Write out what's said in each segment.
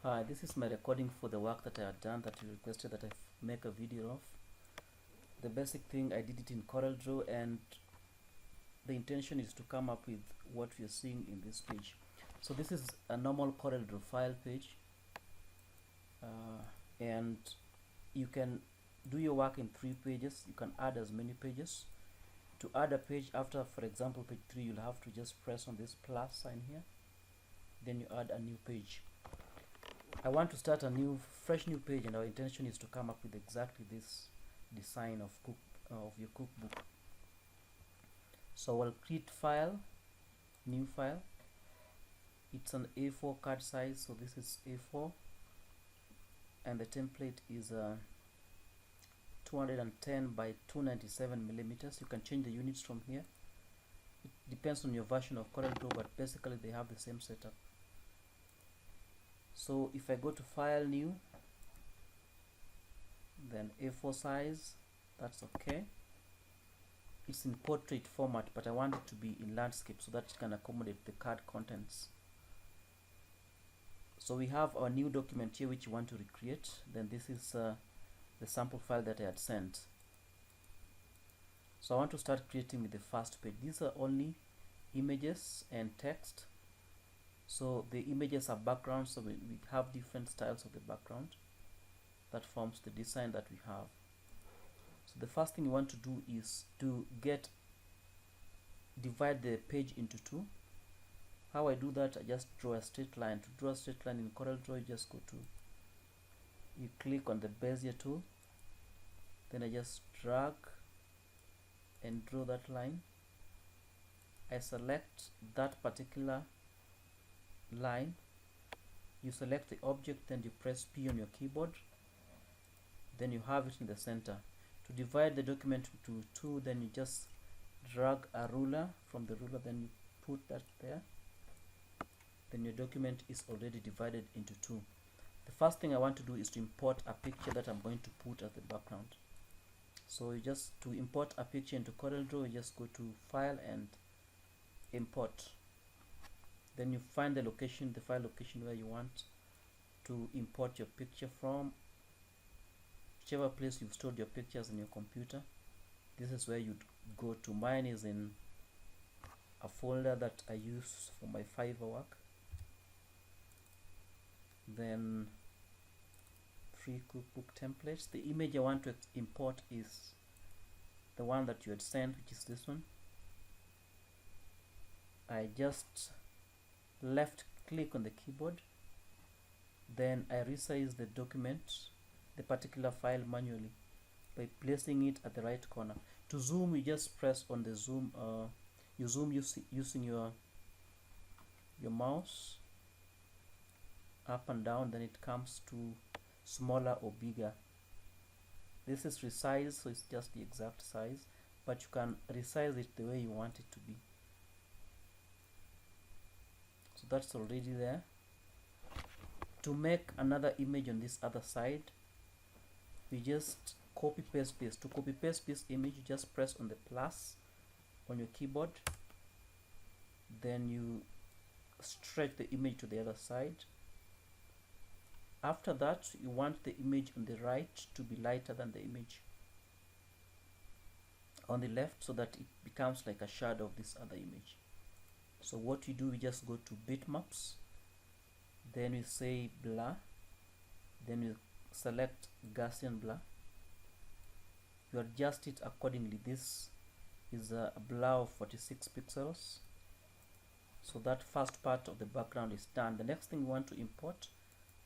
Hi, this is my recording for the work that I had done that you requested that I make a video of. The basic thing, I did it in Corel Draw, and the intention is to come up with what you're seeing in this page. So this is a normal Corel Draw file page, and you can do your work in 3 pages. You can add as many pages. To add a page after, for example, page 3, you'll have to just press on this plus sign here. Then you add a new page. I want to start a fresh new page, and our intention is to come up with exactly this design of your cookbook. So I'll create file, new file. It's an A4 card size, so this is A4, and the template is 210 by 297 millimeters. You can change the units from here. It depends on your version of Corel Draw, but basically they have the same setup. So if I go to file, new, then A4 size, that's okay. It's in portrait format, but I want it to be in landscape so that it can accommodate the card contents. So we have our new document here which you want to recreate. Then this is the sample file that I had sent. So I want to start creating with the first page. These are only images and text. So the images are backgrounds, so we have different styles of the background that forms the design that we have. So the first thing you want to do is to divide the page into 2. How I do that, I just draw a straight line. To draw a straight line in Corel Draw, you just you click on the Bezier tool, then I just drag and draw that line. I select that particular line, you select the object, then you press P on your keyboard, then you have it in the center. To divide the document into 2, then you just drag a ruler from the ruler, then you put that there, then your document is already divided into 2. The first thing I want to do is to import a picture that I'm going to put as the background. So to import a picture into Corel Draw, you just go to File and Import. Then you find the file location where you want to import your picture from, whichever place you've stored your pictures in your computer. This is where you'd go to. Mine is in a folder that I use for my Fiverr work. Then free cookbook templates. The image I want to import is the one that you had sent, which is this one. I just left click on the keyboard, then I resize the document, the particular file, manually by placing it at the right corner. To zoom, you just press on the zoom, you zoom using your mouse up and down, then it comes to smaller or bigger. This is resize, so it's just the exact size, but you can resize it the way you want it to be. So that's already there. To make another image on this other side, we just copy paste this. To copy paste this image, you just press on the plus on your keyboard, then you stretch the image to the other side. After that, you want the image on the right to be lighter than the image on the left, so that it becomes like a shadow of this other image. So what you do, we just go to bitmaps, then we say blur, then you select Gaussian blur, you adjust it accordingly. This is a blur of 46 pixels. So that first part of the background is done. The next thing we want to import,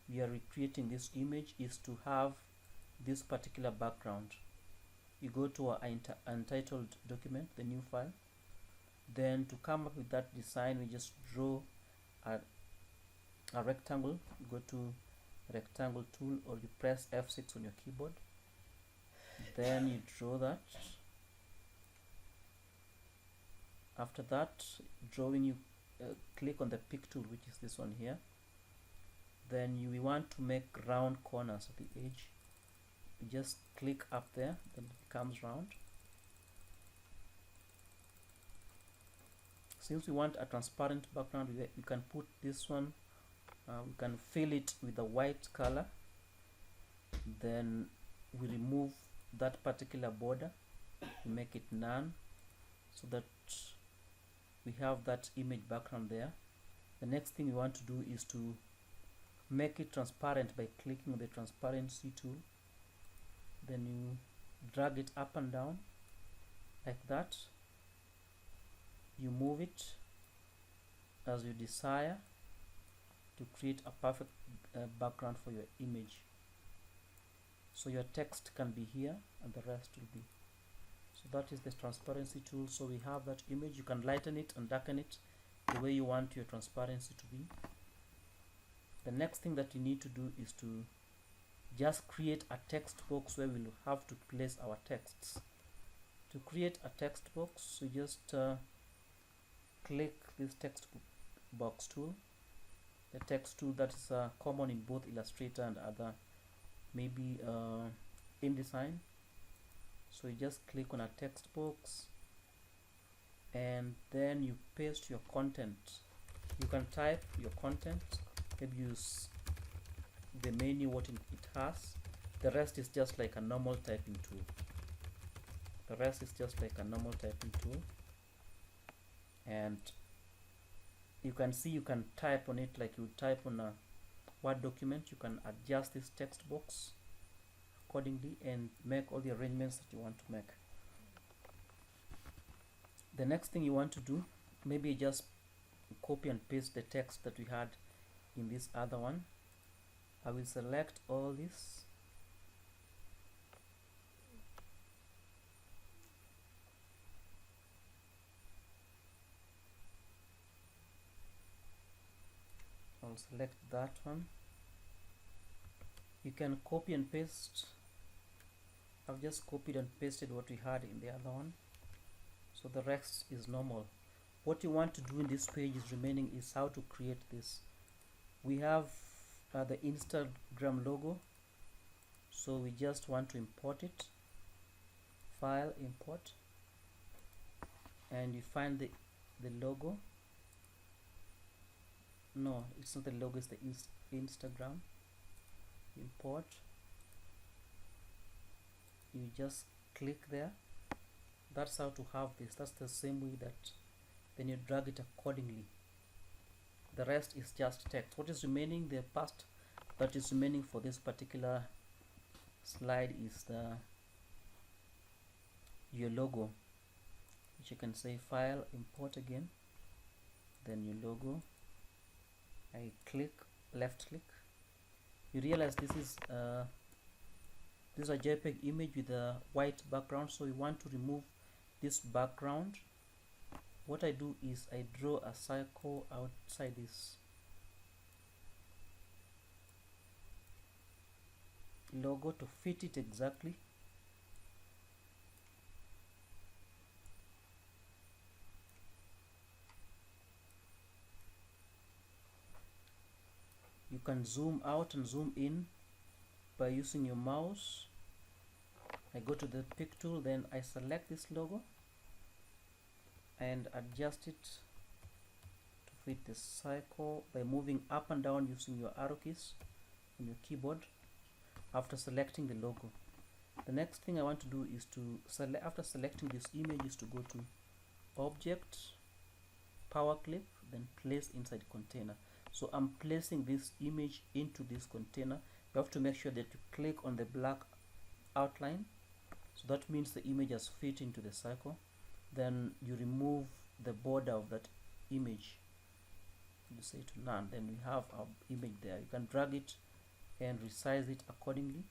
we are recreating this image, is to have this particular background. You go to our untitled document, the new file. Then to come up with that design, we just draw a rectangle. You go to rectangle tool, or you press F6 on your keyboard, then you draw that. After that drawing, you click on the pick tool, which is this one here. Then we want to make round corners at the edge. You just click up there, then it becomes round. Since we want a transparent background, we can put this one we can fill it with a white color, then we remove that particular border, make it none, so that we have that image background there. The next thing we want to do is to make it transparent by clicking the transparency tool. Then you drag it up and down like that. You move it as you desire to create a perfect background for your image. So your text can be here and the rest will be. So that is the transparency tool. So we have that image. You can lighten it and darken it the way you want your transparency to be. The next thing that you need to do is to just create a text box where we'll have to place our texts. To create a text box, you just click this text box tool, the text tool that is common in both Illustrator and other, maybe InDesign. So you just click on a text box and then you paste your content. You can type your content, maybe use the menu what it has. The rest is just like a normal typing tool. And you can see you can type on it like you type on a Word document. You can adjust this text box accordingly and make all the arrangements that you want to make. The next thing you want to do, maybe just copy and paste the text that we had in this other one. I will select all this. I'll select that one. You can copy and paste. I've just copied and pasted what we had in the other one. So the rest is normal. What you want to do in this page is remaining is how to create this. We have the Instagram logo. So we just want to import it. File, import. And you find the logo. No, it's not the logo, it's the Instagram. Import. You just click there. That's how to have this. That's the same way that then you drag it accordingly. The rest is just text. What is remaining, the part that is remaining for this particular slide is your logo, which you can say file, import again, then your logo. I click, left click. You realize this is a JPEG image with a white background, so we want to remove this background. What I do is I draw a circle outside this logo to fit it exactly. You can zoom out and zoom in by using your mouse. I go to the pick tool, then I select this logo and adjust it to fit the circle by moving up and down using your arrow keys on your keyboard after selecting the logo. The next thing I want to do is to select, after selecting this image, is to go to Object, Power Clip, then Place Inside Container. So I'm placing this image into this container. You have to make sure that you click on the black outline. So that means the image has fit into the circle. Then you remove the border of that image. You say to none. Then we have our image there. You can drag it and resize it accordingly.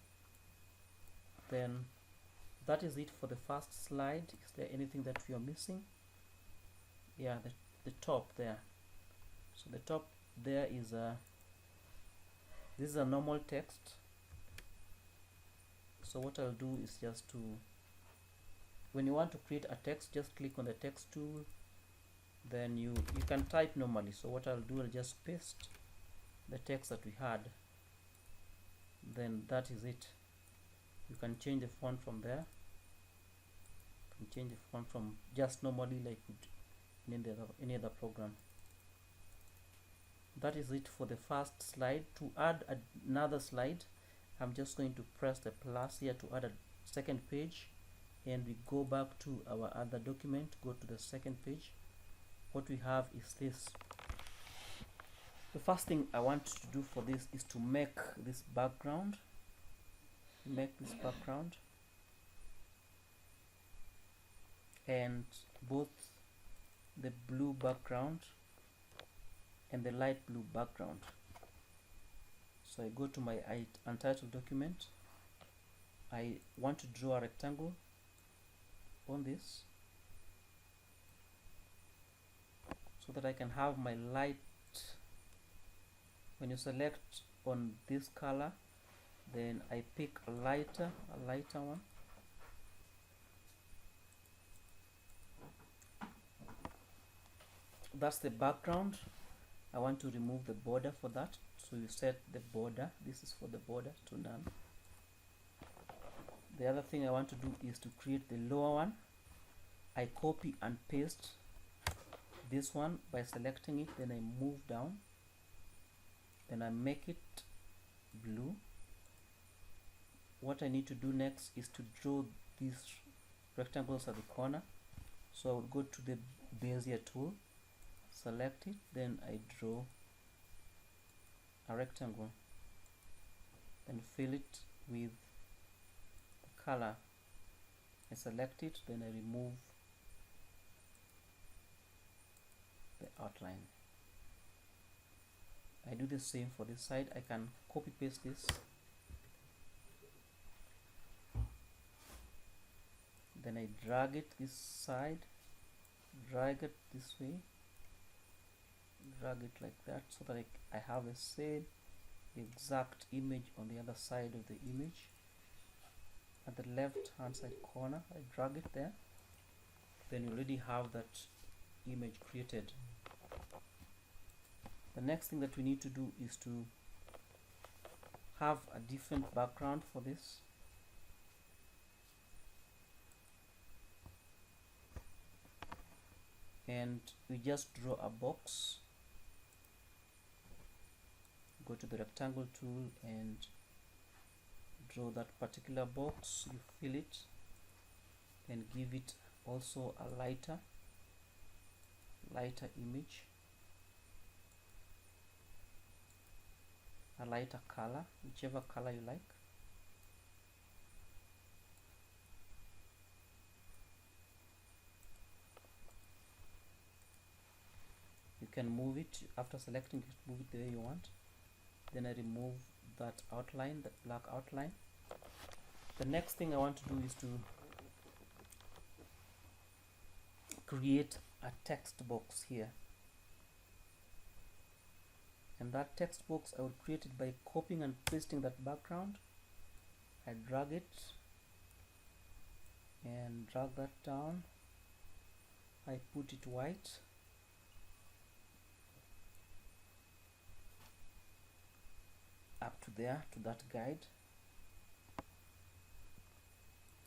Then that is it for the first slide. Is there anything that we are missing? Yeah, the top there. So the top there is this is a normal text. So what I'll do is just to, when you want to create a text, just click on the text tool, then you can type normally. So what I'll do, I'll just paste the text that we had, then that is it. You can change the font from there. You can change the font from just normally like in any other program. that is it for the first slide. To add another slide, I'm just going to press the plus here to add a second page, and we go back to our other document, go to the second page. What we have is this. The first thing I want to do for this is to make this background. And both the blue background and the light blue background. So I go to my untitled document. I want to draw a rectangle on this so that I can have my light. When you select on this color, then I pick a lighter one. That's the background. I want to remove the border for that, so you set the border. This is for the border to none. The other thing I want to do is to create the lower one. I copy and paste this one by selecting it, then I move down, then I make it blue. What I need to do next is to draw these rectangles at the corner. So I would go to the Bezier tool, select it, then I draw a rectangle and fill it with the color. I select it, then I remove the outline. I do the same for this side. I can copy paste this, then I drag it this side, drag it this way, drag it like that, so that I have the same exact image on the other side of the image. At the left hand side corner, I drag it there, then you already have that image created. The next thing that we need to do is to have a different background for this. And we just draw a box. Go to the rectangle tool and draw that particular box. You fill it and give it also a lighter image, a lighter color, whichever color you like. You can move it after selecting it, move it the way you want. Then I remove that outline, that black outline. The next thing I want to do is to create a text box here, and that text box I will create it by copying and pasting that background. I drag it and drag that down. I put it white, up to there, to that guide.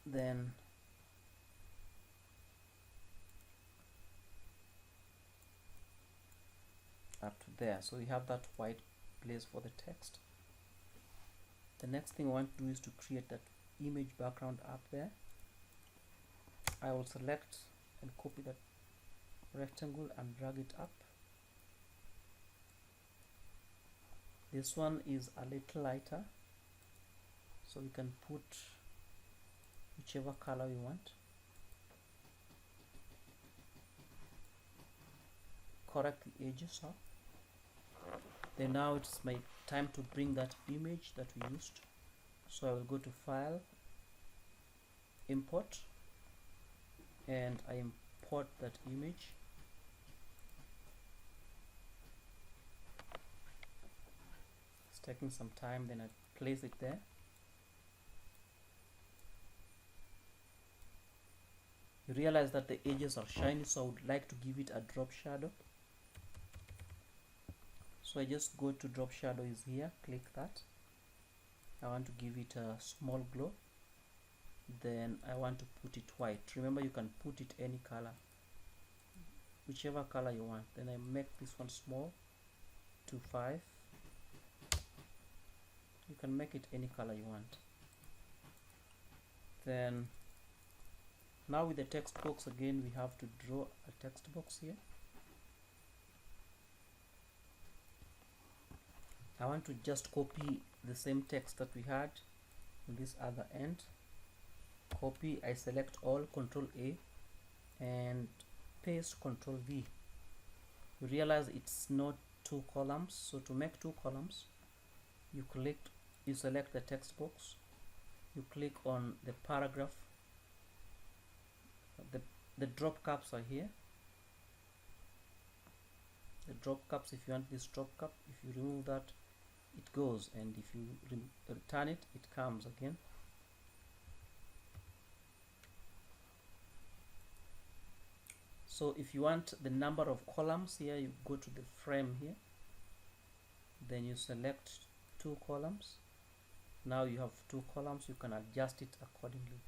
Then up to there, so we have that white place for the text. The next thing I want to do is to create that image background up there. I will select and copy that rectangle and drag it up. This one is a little lighter, so we can put whichever color we want. Correct the edges up. Then now it's my time to bring that image that we used. So I will go to File, Import, and I import that image. It's taking some time, then I place it there. You realize that the edges are shiny, so I would like to give it a drop shadow. So I just go to drop shadow is here, click that. I want to give it a small glow. Then I want to put it white. Remember, you can put it any color, whichever color you want. Then I make this one small to 5. You can make it any color you want. Then now with the text box again, we have to draw a text box here. I want to just copy the same text that we had in this other end. Copy, I select all, Control A, and paste, Control V. You realize it's not 2 columns, so to make 2 columns, you select the text box, you click on the paragraph, the drop caps are here. The drop caps, if you want this drop cap, if you remove that, it goes, and if you return it, it comes again. So if you want the number of columns here, you go to the frame here, then you select 2 columns. Now you have 2 columns, you can adjust it accordingly.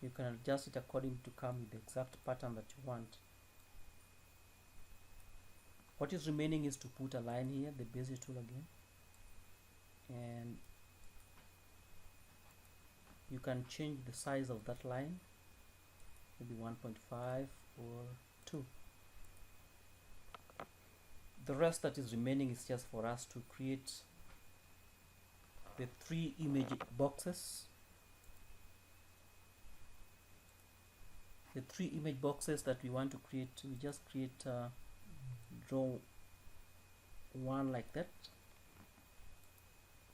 You can adjust it according to come with the exact pattern that you want. What is remaining is to put a line here, the Bezier tool again, and you can change the size of that line, maybe 1.5 or 2. The rest that is remaining is just for us to create the 3 image boxes. The 3 image boxes that we want to create, we just create draw one like that,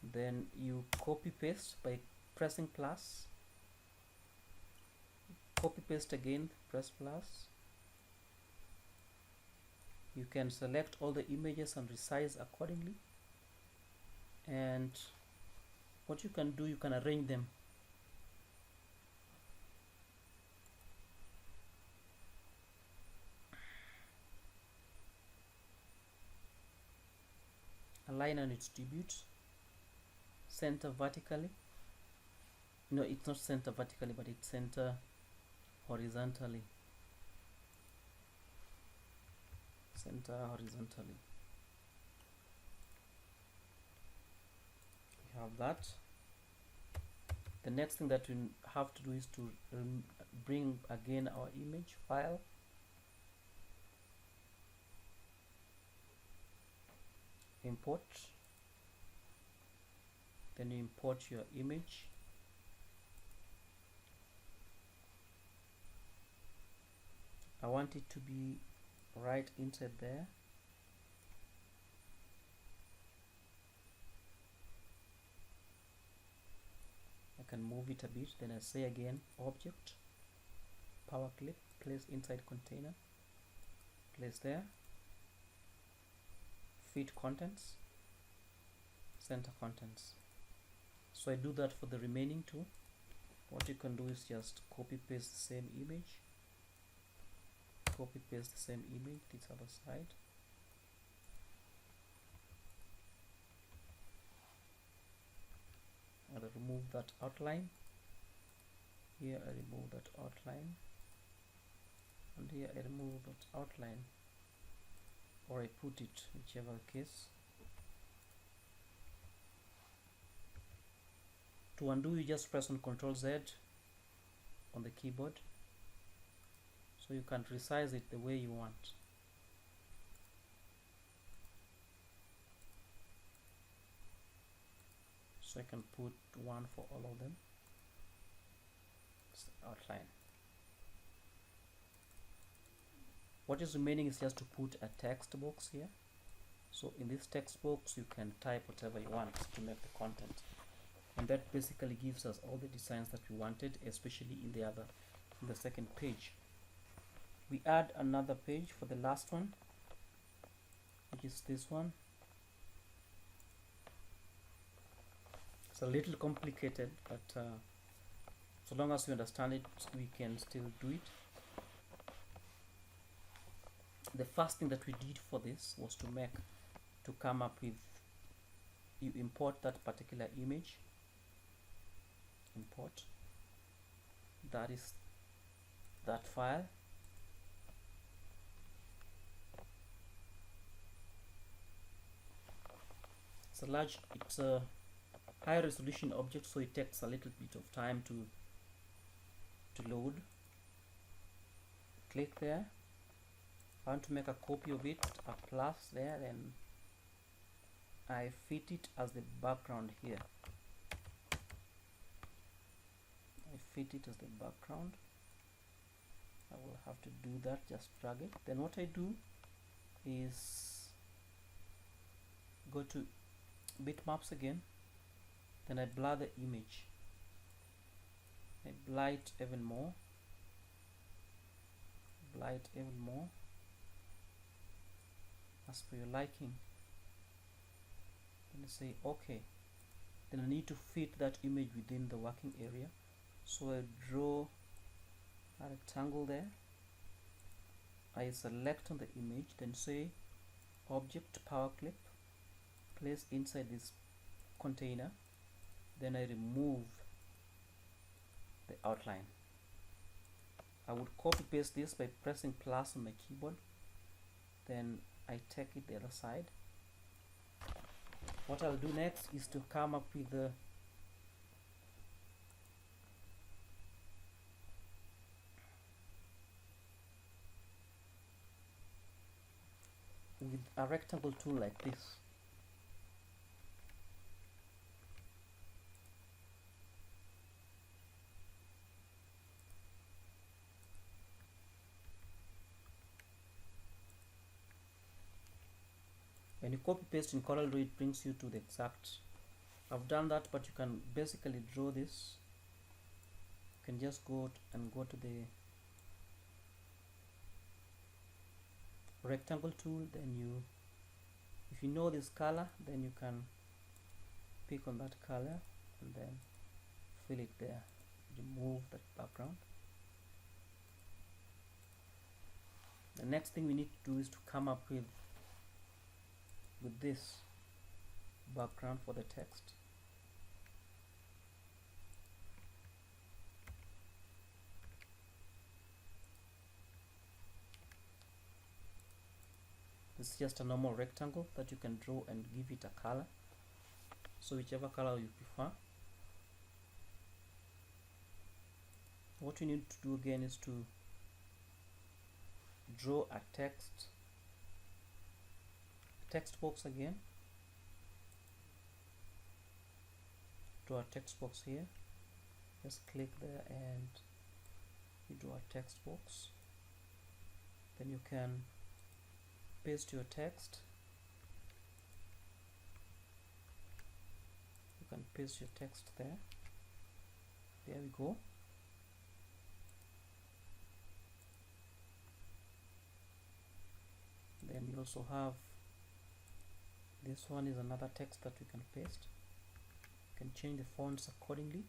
then you copy paste by pressing plus, copy paste again, press plus. You can select all the images and resize accordingly, and what you can do, you can arrange them. Align and distribute, center vertically. No, it's not center vertically, but it's center horizontally. Center horizontally. We have that. The next thing that we have to do is to bring again our image file. Import, then you import your image. I want it to be right inside there. I can move it a bit, then I say again, object, power clip, place inside container, place there. Fit contents, center contents. So I do that for the remaining 2. What you can do is just copy paste the same image, copy paste the same image this other side, and I remove that outline. Here I remove that outline, and here I remove that outline, or I put it, whichever case. To undo, you just press on Ctrl Z on the keyboard, so you can resize it the way you want. So I can put 1 for all of them. It's the outline. What is remaining is just to put a text box here. So in this text box, you can type whatever you want to make the content, and that basically gives us all the designs that we wanted, especially in the second page. We add another page for the last one, which is this one. It's a little complicated, but so long as we understand it, we can still do it. The first thing that we did for this was to come up with, you import that particular image, import. That is that file. It's a high resolution object, so it takes a little bit of time to load. Click there. I want to make a copy of it, a plus there, then I fit it as the background here. I fit it as the background. I will have to do that, just drag it. Then what I do is go to bitmaps again, then I blur the image. I blur it even more, as per your liking. Then I say okay. Then I need to fit that image within the working area, so I draw a rectangle there. I select on the image, then say object power clip, place inside this container, then I remove the outline. I would copy paste this by pressing plus on my keyboard, then I take it the other side. What I'll do next is to come up with the a rectangle tool like this. When you copy paste in Corel Draw, it brings you to the exact. I've done that, but you can basically draw this. You can just go to the rectangle tool, then if you know this color, then you can pick on that color and then fill it there. Remove that background. The next thing we need to do is to come up with this background for the text. This is just a normal rectangle that you can draw and give it a color, so whichever color you prefer. What you need to do again is to draw a text box again. Draw a text box here. Just click there and you draw a text box. Then you can paste your text. You can paste your text there. There we go. Then you also have this one is another text that we can paste. You can change the fonts accordingly.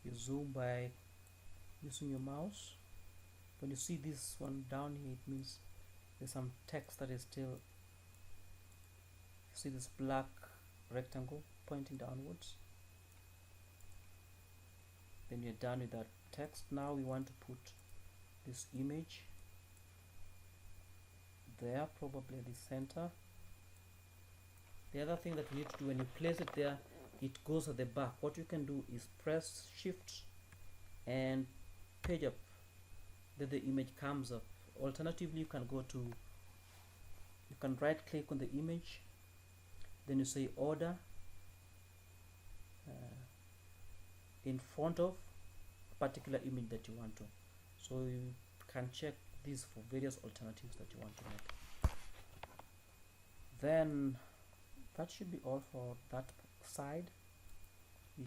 You zoom by using your mouse. When you see this one down here, it means there's some text that is still, you see this black rectangle pointing downwards. Then you're done with that text. Now we want to put this image there, probably at the center. The other thing that we need to do, when you place it there, it goes at the back. What you can do is press shift and page up, then the image comes up. Alternatively, you can right click on the image, then you say order in front of a particular image that you want to. So you can check these for various alternatives that you want to make. Then that should be all for that side.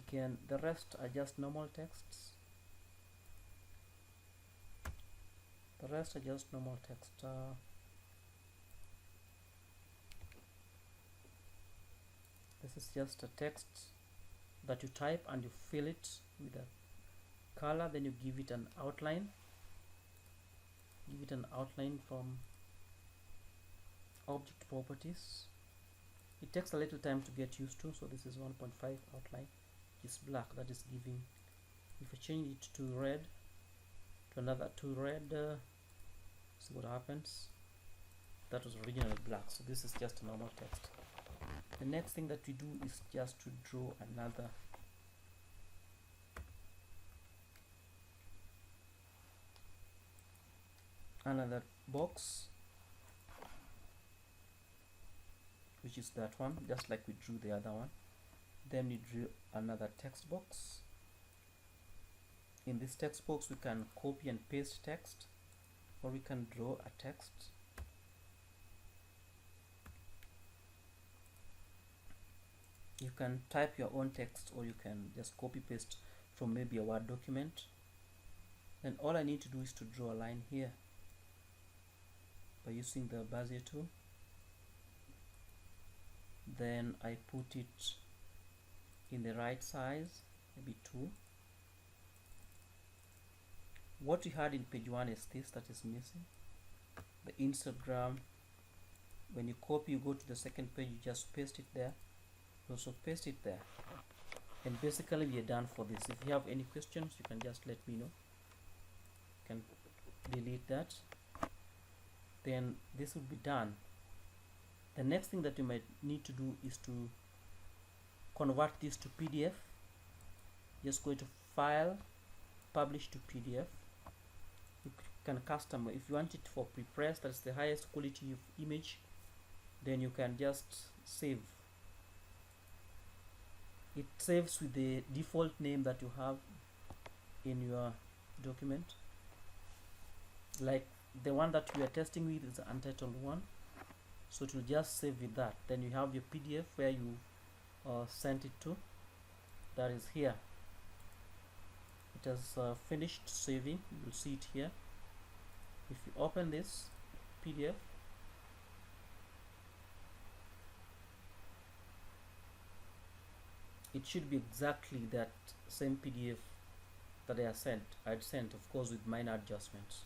The rest are just normal texts. This is just a text that you type and you fill it with a color, then you give it an outline. From object properties. It takes a little time to get used to. So this is 1.5 outline, which is black. That is giving, if I change it to red, to another, to red, see what happens. That was originally black, so this is just a normal text. The next thing that we do is just to draw another box, which is that one, just like we drew the other one. Then we drew another text box. In this text box we can copy and paste text, or we can draw a text. You can type your own text, or you can just copy paste from maybe a Word document. Then all I need to do is to draw a line here by using the Bezier tool. Then I put it in the right size, maybe 2. What we had in page 1 is this that is missing, the Instagram. When you copy, you go to the second page, you just paste it there. Also paste it there, and basically we are done for this. If you have any questions, you can just let me know. You can delete that. Then this will be done. The next thing that you might need to do is to convert this to PDF. Just go to File, Publish to PDF. You can custom, if you want it for prepress, that's the highest quality of image, then you can just save. It saves with the default name that you have in your document. Like the one that we are testing with is the untitled one, so it will just save with that. Then you have your PDF where you sent it to, that is here. It has finished saving. You will see it here. If you open this PDF, it should be exactly that same PDF that I'd sent, of course, with minor adjustments.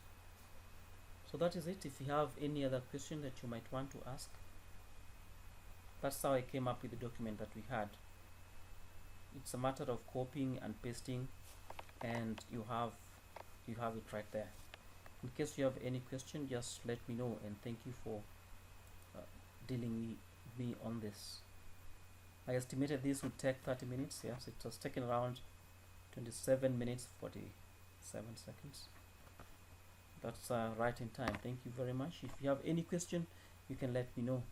So that is it. If you have any other question that you might want to ask, that's how I came up with the document that we had. It's a matter of copying and pasting, and you have it right there. In case you have any question, just let me know, and thank you for dealing with me on this. I estimated this would take 30 minutes. Yes, it was taken around 27 minutes 47 seconds. That's right in time. Thank you very much. If you have any question, you can let me know.